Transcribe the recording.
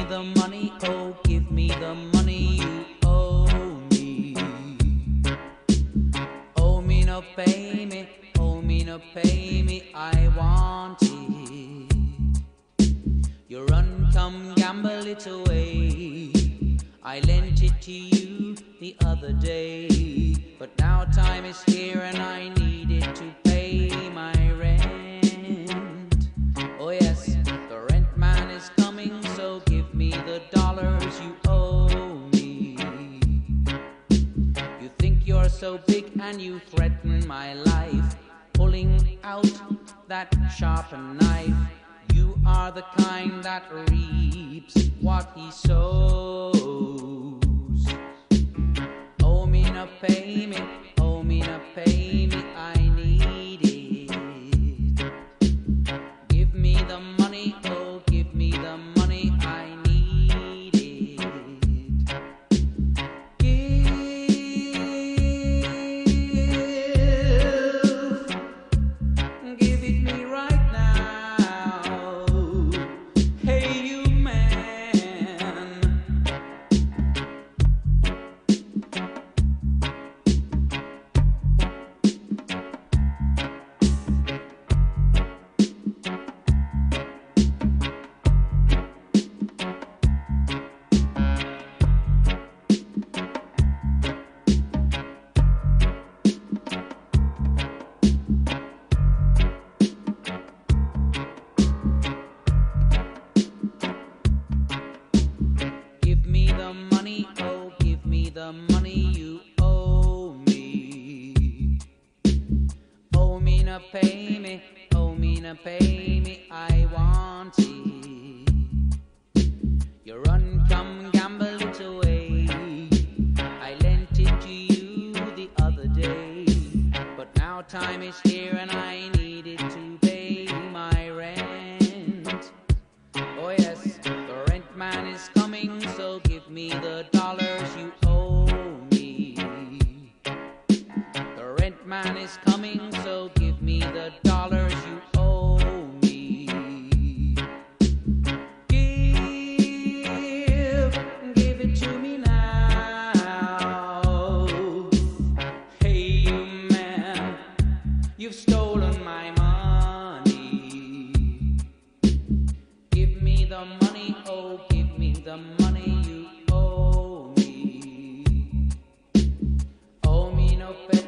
the money, oh, give me the money you owe me. Owe me no pay me, owe me no pay me, I want it. You run, come gamble it away. I lent it to you the other day, but now time is here and I need it to pay my rent. Oh yes, the rent man is coming, so give me the dollars you owe me. You think you're so big and you threaten my life, pulling out that sharpened knife. You are the kind that reaps what he sows. Owe me no pay me, owe me no pay me, I need it. Give me the money, oh, give me the money, I need it. Give it me right now. Hey, you man. Give me the money, oh, give me the money you owe me. Owe me no pay me, owe me no pay me, I want it. You run, come gamble it away. I lent it to you the other day, but now time is here and I need it to pay my rent. Oh yes, the rent man is coming, so give me the dollars you owe me. The rent man is coming, so give me the dollars you owe me. Give it to me now. Hey, you man, you've stolen my money. Give me the money, oh, give me the money you owe me. Owe me no pay.